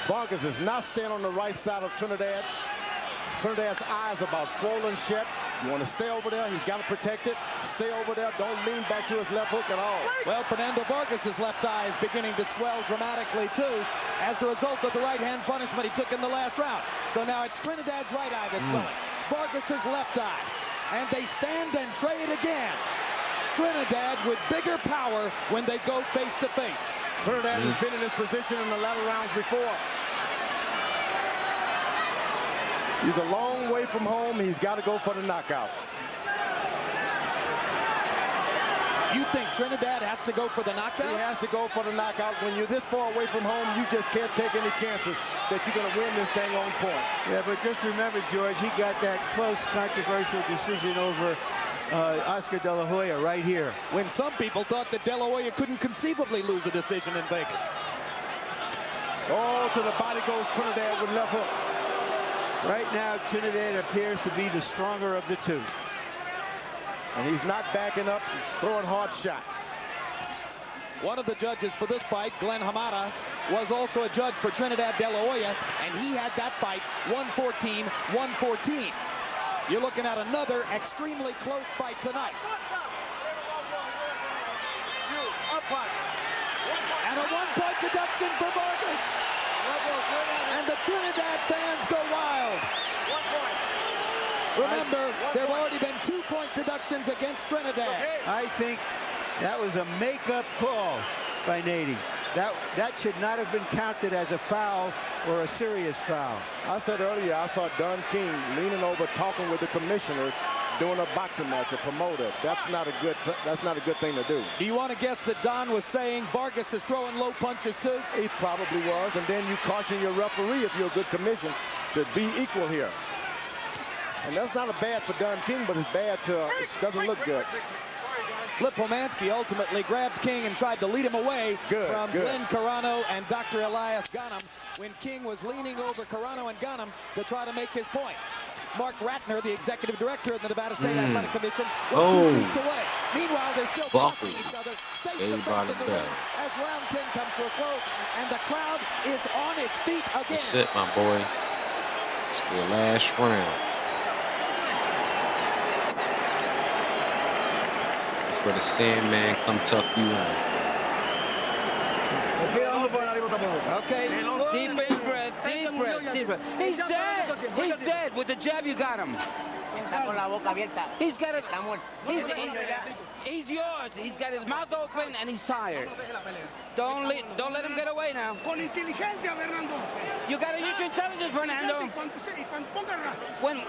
Vargas is not staying on the right side of Trinidad. Trinidad's eyes about swollen shut. You want to stay over there. He's got to protect it. Stay over there. Don't lean back to his left hook at all. Well, Fernando Vargas' left eye is beginning to swell dramatically, too, as the result of the right-hand punishment he took in the last round. So now it's Trinidad's right eye that's swelling. Vargas' left eye. And they stand and trade again. Trinidad with bigger power when they go face-to-face. Trinidad has been in this position in the latter rounds before. He's a long way from home. He's got to go for the knockout. You think Trinidad has to go for the knockout? He has to go for the knockout. When you're this far away from home, you just can't take any chances that you're going to win this thing on point. Yeah, but just remember, George, he got that close, controversial decision over Oscar De La Hoya right here. When some people thought that De La Hoya couldn't conceivably lose a decision in Vegas. Oh, to the body goes Trinidad with left hook. Right now, Trinidad appears to be the stronger of the 2. And he's not backing up, throwing hard shots. One of the judges for this fight, Glenn Hamada, was also a judge for Trinidad De La Hoya, and he had that fight 114-114. You're looking at another extremely close fight tonight. And a 1-point deduction for Vargas. And the Trinidad fans go wild. Remember, there have already been 2-point deductions against Trinidad. I think that was a make-up call by Nady. That should not have been counted as a foul or a serious foul. I said earlier, I saw Don King leaning over, talking with the commissioners, doing a boxing match, a promoter. That's not a good thing to do. Do you want to guess that Don was saying Vargas is throwing low punches too? He probably was, and then you caution your referee, if you're a good commission, to be equal here. And that's not a bad for Don King, but it's bad to, it doesn't look good. Flip Pomansky ultimately grabbed King and tried to lead him away from Glenn Carano and Dr. Elias Ghanem when King was leaning over Carano and Ghanem to try to make his point. Mark Ratner, the executive director of the Nevada State Athletic Commission, was 2 seats away. Meanwhile, they're still boxing each other. Saved by the bell. As round 10 comes to a close, and the crowd is on its feet again. That's it, my boy. It's the last round. For the Sandman, come tuck you in. Okay, deep in breath, deep breath, deep breath. He's dead. He's dead. With the jab, you got him. He's got it. He's yours. He's got his mouth open and he's tired. Don't let him get away now. Con inteligencia, Fernando. You got to use your intelligence, Fernando. And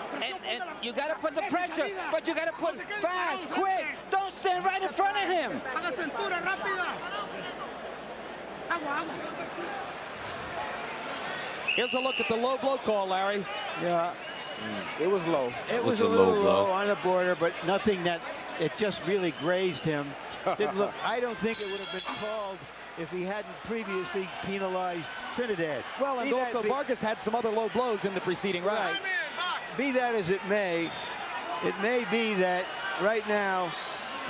you got to put the pressure, but you got to put fast, quick. Don't stand right in front of him. Haga cintura rápida. Agua. Here's a look at the low blow call, Larry. Yeah. It was low. It was a little low on the border, but nothing that it just really grazed him. Didn't look. I don't think it would have been called if he hadn't previously penalized Trinidad. Well, and also Vargas had some other low blows in the preceding round. Be that as it may be that right now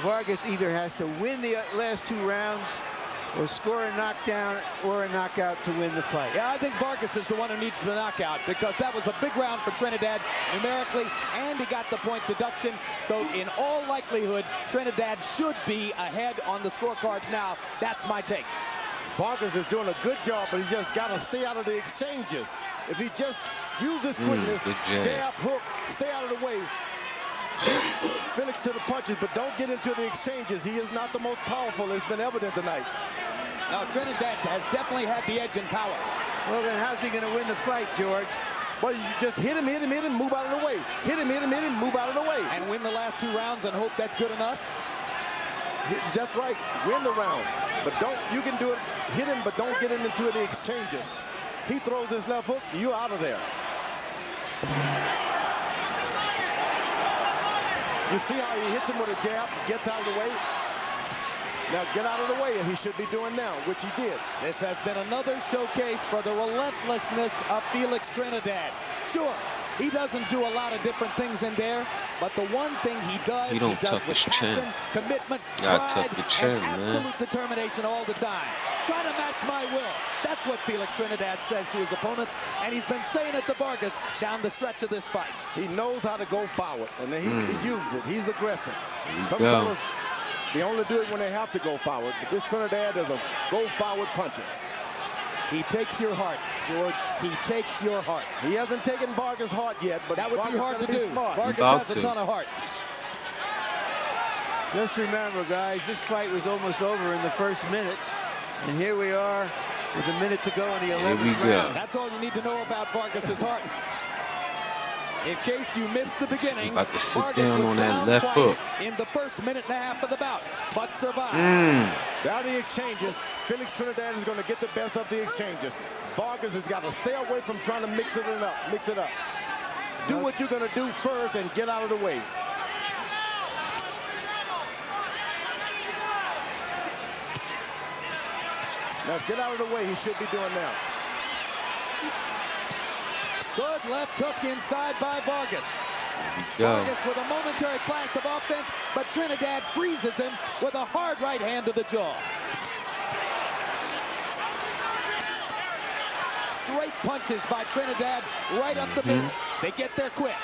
Vargas either has to win the last 2 rounds or score a knockdown or a knockout to win the fight. Yeah, I think Vargas is the one who needs the knockout because that was a big round for Trinidad numerically, and he got the point deduction. So in all likelihood, Trinidad should be ahead on the scorecards now. That's my take. Vargas is doing a good job, but he just got to stay out of the exchanges. If he just uses quickness, jab, hook, stay out of the way. Felix to the punches, but don't get into the exchanges. He is not the most powerful. It's been evident tonight. Now, Trinidad has definitely had the edge in power. Well, then how's he going to win the fight, George? Well, you just hit him, move out of the way. Hit him, move out of the way. And win the last 2 rounds and hope that's good enough? That's right. Win the round. But you can do it. Hit him, but don't get into the exchanges. He throws his left hook, you're out of there. You see how he hits him with a jab, gets out of the way. Now get out of the way, and he should be doing now, which he did. This has been another showcase for the relentlessness of Felix Trinidad. Sure, he doesn't do a lot of different things in there, but the one thing he does, he don't tuck his chin. Commitment, pride, tuck your chin, and absolute determination all the time. Try to match my will. That's what Felix Trinidad says to his opponents, and he's been saying it to Vargas down the stretch of this fight. He knows how to go forward, and he uses it. He's aggressive. Some fellas, they only do it when they have to go forward, but this Trinidad is a go-forward puncher. He takes your heart, George. He takes your heart. He hasn't taken Vargas' heart yet, but that would Vargas be hard to do. Vargas has a ton of heart. Just remember, guys, this fight was almost over in the first minute, and here we are with a minute to go in the 11th round. That's all you need to know about Vargas' heart. In case you missed the beginning, he about to sit down on that left hook in the first minute and a half of the bout, but survived. Down the exchanges, Felix Trinidad is going to get the best of the exchanges. Vargas has got to stay away from trying to mix it up. Do what you're going to do first and get out of the way. Now get out of the way. He should be doing now. Good left hook inside by Vargas. Vargas with a momentary flash of offense, but Trinidad freezes him with a hard right hand to the jaw. Straight punches by Trinidad right up the middle. They get there quick.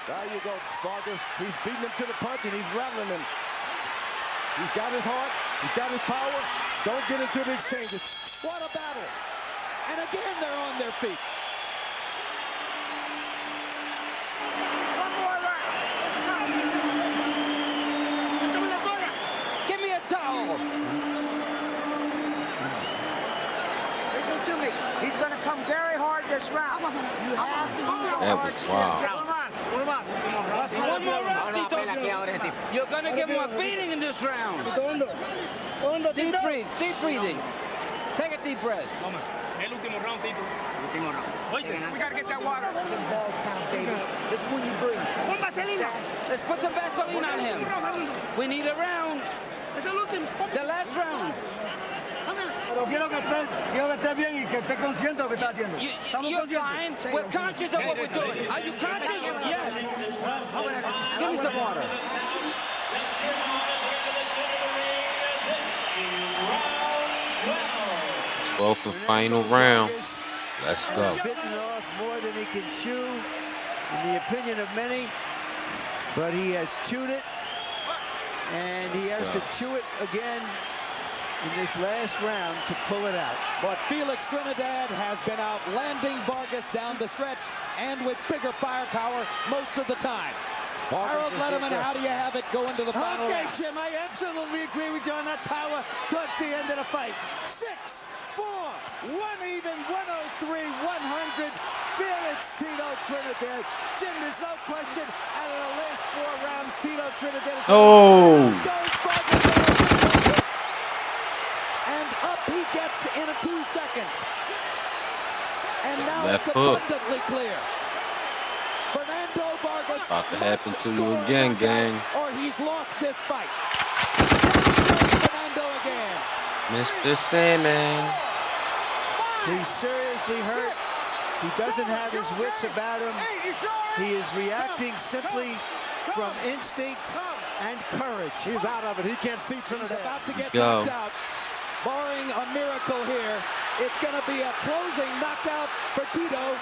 There you go, Vargas. He's beating him to the punch and he's rattling him. He's got his heart. He's got his power. Don't get into the exchanges. What a battle. And again, they're on their feet. One more round. Give me a towel. Listen to me. He's going to come very hard this round. You have to do the That hard was step. wild. One more round, Tito. You're going to give him a beating in this round. Deep breathing. Take a deep breath. El último round, Tito. Último round. We got to get that water. This is when you breathe. Pon vaselina. Let's put some Vaseline on him. We need a round. Es el último. The last round. Pero quiero que esté bien y que esté consciente de lo que está haciendo. You're fine. We're conscious of what we're doing. Are you conscious? Yes. Give me some water. 12th and final round. Let's go. Bitten off more than he can chew, in the opinion of many, but he has chewed it, and he has to chew it again in this last round to pull it out. But Felix Trinidad has been outlanding Vargas down the stretch and with bigger firepower most of the time. Harold Letterman, how do you have it go into the final round? Okay, Jim, I absolutely agree with you on that power towards the end of the fight. 6-4, 1 even, 103, 100. Felix Tito Trinidad. Jim, there's no question, out of the last 4 rounds, Tito Trinidad is and up he gets in 2 seconds. And now left it's hook. abundantly clear. Fernando Vargas. It's about to happen to you again, gang. Or he's lost this fight. Fernando again. Mr. Sandman. He's seriously hurt. He doesn't have his wits about him. He is reacting simply from instinct and courage. He's out of it. He can't see Trinidad. He's about to get Go. knocked out. Barring a miracle here, it's going to be a closing knockout for Tito.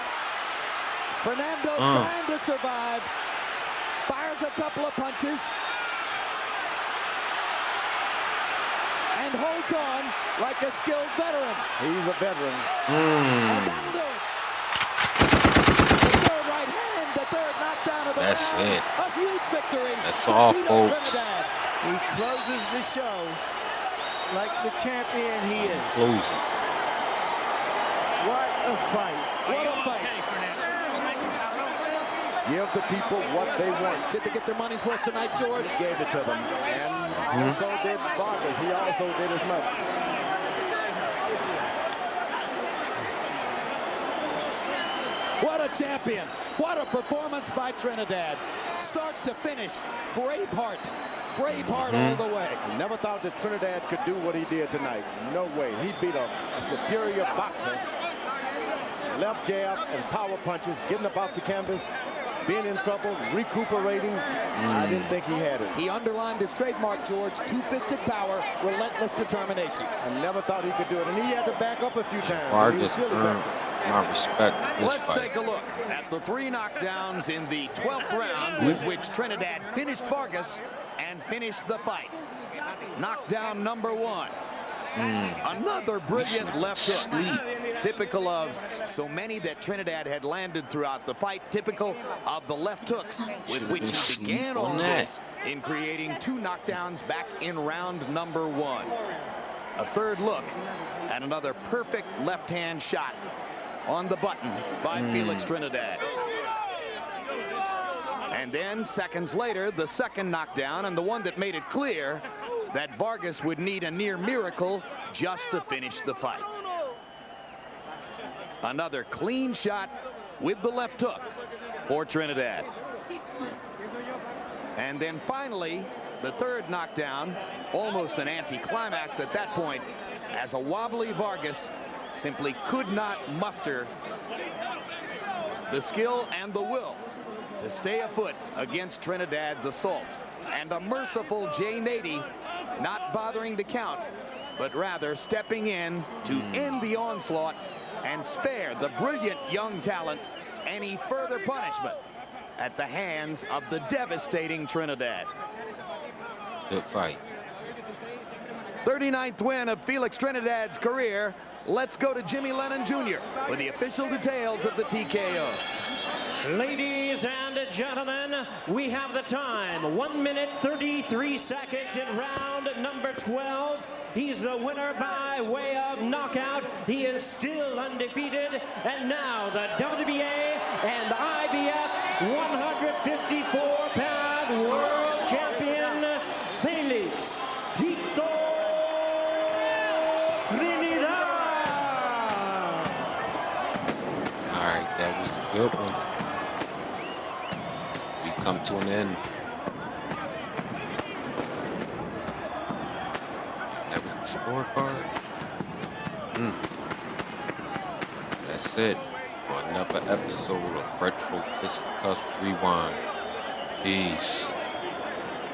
Fernando trying to survive. Fires a couple of punches. And holds on like a skilled veteran. He's a veteran. And that'll do it. The third right hand, the third knockdown of the That's round. it. A huge victory. That's for all, Tito folks. Trinidad. He closes the show like the champion he is. Close it. What a fight. What a fight. Give the people what they want. Did they get their money's worth tonight, George? He gave it to them. And so did Vargas. He also did as much. What a champion. What a performance by Trinidad. Start to finish. Braveheart. Braveheart all the way. I never thought that Trinidad could do what he did tonight. No way. He beat a superior boxer. Left jab and power punches, getting up off the canvas, being in trouble, recuperating. I didn't think he had it. He underlined his trademark, George. Two-fisted power, relentless determination. I never thought he could do it. And he had to back up a few times. Vargas He was really earned back. my respect in this Let's fight. take a look at the 3 knockdowns in the 12th round with which Trinidad finished Vargas and finished the fight. Knockdown number 1. Another brilliant left hook. Typical of so many that Trinidad had landed throughout the fight. Typical of the left hooks with which he began all this in creating 2 knockdowns back in round number 1. A third look at another perfect left-hand shot on the button by Felix Trinidad. And then seconds later, the second knockdown, and the one that made it clear that Vargas would need a near miracle just to finish the fight. Another clean shot with the left hook for Trinidad. And then finally, the third knockdown, almost an anticlimax at that point, as a wobbly Vargas simply could not muster the skill and the will to stay afoot against Trinidad's assault. And a merciful Jay Nady not bothering to count, but rather stepping in to end the onslaught and spare the brilliant young talent any further punishment at the hands of the devastating Trinidad. Good fight. 39th win of Felix Trinidad's career. Let's go to Jimmy Lennon Jr. for the official details of the TKO. Ladies and gentlemen, we have the time. 1 minute 33 seconds in round number 12. He's the winner by way of knockout. He is still undefeated. And now the WBA and IBF 154-pound world champion, FELIX Tito Trinidad. All right, that was a good one. We come to an end. That was the scorecard. That's it for another episode of Retro Fisticuffs Rewind. Peace.